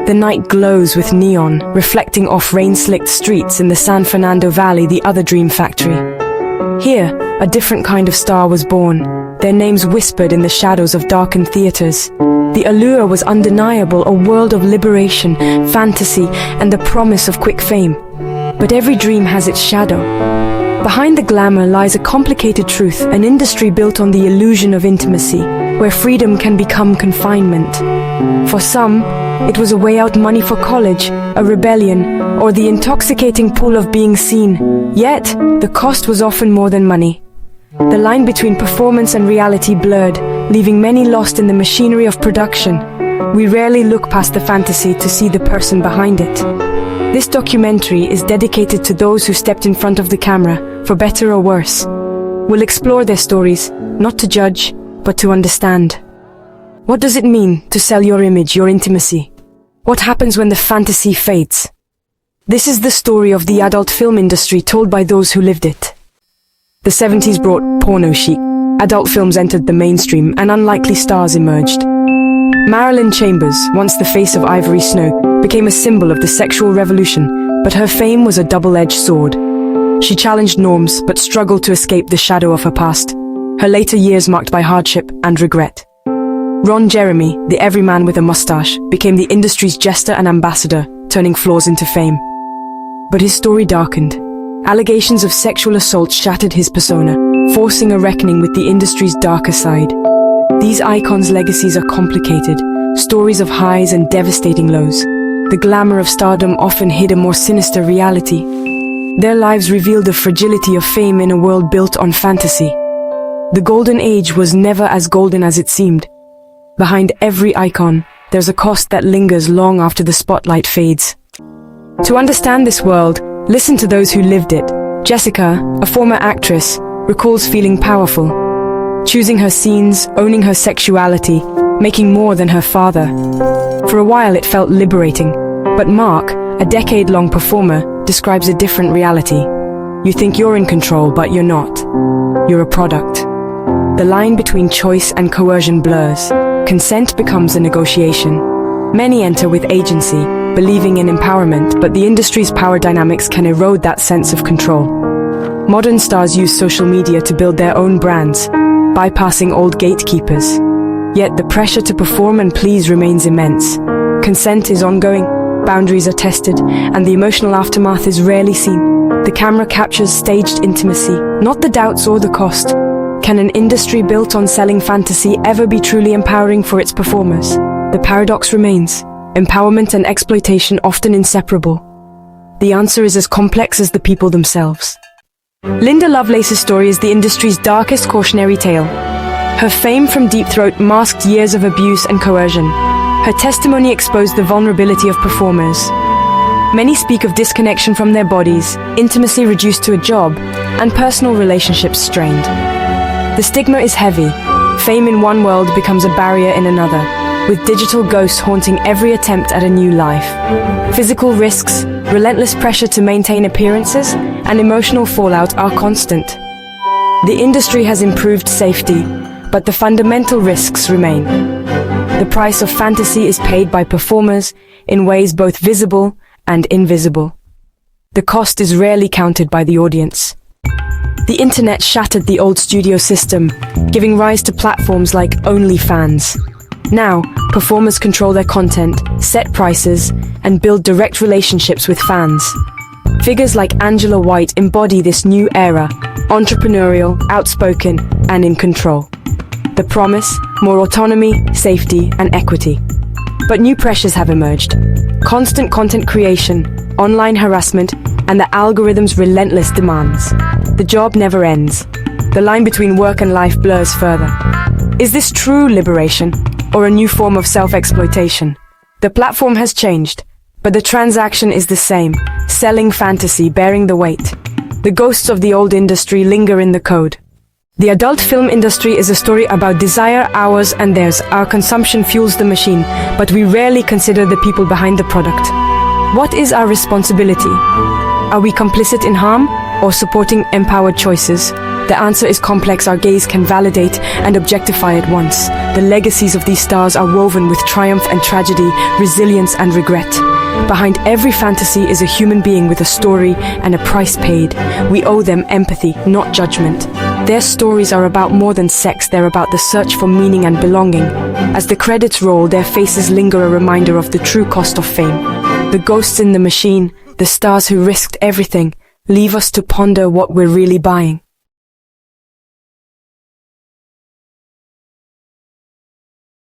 The night glows with neon, reflecting off rain-slicked streets in the San Fernando Valley, the other dream factory. Here, a different kind of star was born, their names whispered in the shadows of darkened theaters. The allure was undeniable, a world of liberation, fantasy, and the promise of quick fame. But every dream has its shadow. Behind the glamour lies a complicated truth, an industry built on the illusion of intimacy, where freedom can become confinement. For some, it was a way out, money for college, a rebellion, or the intoxicating pull of being seen. Yet, the cost was often more than money. The line between performance and reality blurred, leaving many lost in the machinery of production. We rarely look past the fantasy to see the person behind it. This documentary is dedicated to those who stepped in front of the camera, for better or worse. We'll explore their stories, not to judge, but to understand. What does it mean to sell your image, your intimacy? What happens when the fantasy fades? This is the story of the adult film industry told by those who lived it. The 70s brought porno chic. Adult films entered the mainstream and unlikely stars emerged. Marilyn Chambers, once the face of Ivory Snow, became a symbol of the sexual revolution, but her fame was a double-edged sword. She challenged norms but struggled to escape the shadow of her past, her later years marked by hardship and regret. Ron Jeremy, the everyman with a mustache, became the industry's jester and ambassador, turning flaws into fame. But his story darkened. Allegations of sexual assault shattered his persona, forcing a reckoning with the industry's darker side. These icons' legacies are complicated, stories of highs and devastating lows. The glamour of stardom often hid a more sinister reality. Their lives revealed the fragility of fame in a world built on fantasy. The golden age was never as golden as it seemed. Behind every icon, there's a cost that lingers long after the spotlight fades. To understand this world, listen to those who lived it. Jessica, a former actress, recalls feeling powerful, choosing her scenes, owning her sexuality, making more than her father. For a while it felt liberating, but Mark, a decade-long performer, describes a different reality. You think you're in control, but you're not. You're a product. The line between choice and coercion blurs. Consent becomes a negotiation. Many enter with agency, believing in empowerment, but the industry's power dynamics can erode that sense of control. Modern stars use social media to build their own brands, bypassing old gatekeepers. Yet the pressure to perform and please remains immense. Consent is ongoing, boundaries are tested, and the emotional aftermath is rarely seen. The camera captures staged intimacy, not the doubts or the cost. Can an industry built on selling fantasy ever be truly empowering for its performers? The paradox remains. Empowerment and exploitation often inseparable. The answer is as complex as the people themselves. Linda Lovelace's story is the industry's darkest cautionary tale. Her fame from Deep Throat masked years of abuse and coercion. Her testimony exposed the vulnerability of performers. Many speak of disconnection from their bodies, intimacy reduced to a job, and personal relationships strained. The stigma is heavy. Fame in one world becomes a barrier in another, with digital ghosts haunting every attempt at a new life. Physical risks, relentless pressure to maintain appearances, and emotional fallout are constant. The industry has improved safety, but the fundamental risks remain. The price of fantasy is paid by performers in ways both visible and invisible. The cost is rarely counted by the audience. The internet shattered the old studio system, giving rise to platforms like OnlyFans. Now, performers control their content, set prices, and build direct relationships with fans. Figures like Angela White embody this new era, entrepreneurial, outspoken, and in control. The promise: more autonomy, safety, and equity. But new pressures have emerged. Constant content creation, online harassment, and the algorithm's relentless demands. The job never ends. The line between work and life blurs further. Is this true liberation, or a new form of self-exploitation? The platform has changed, but the transaction is the same, selling fantasy, bearing the weight. The ghosts of the old industry linger in the code. The adult film industry is a story about desire, ours and theirs. Our consumption fuels the machine, but we rarely consider the people behind the product. What is our responsibility? Are we complicit in harm, or supporting empowered choices? The answer is complex. Our gaze can validate and objectify at once. The legacies of these stars are woven with triumph and tragedy, resilience and regret. Behind every fantasy is a human being with a story and a price paid. We owe them empathy, not judgment. Their stories are about more than sex, they're about the search for meaning and belonging. As the credits roll, their faces linger, a reminder of the true cost of fame. The ghosts in the machine, the stars who risked everything, leave us to ponder what we're really buying.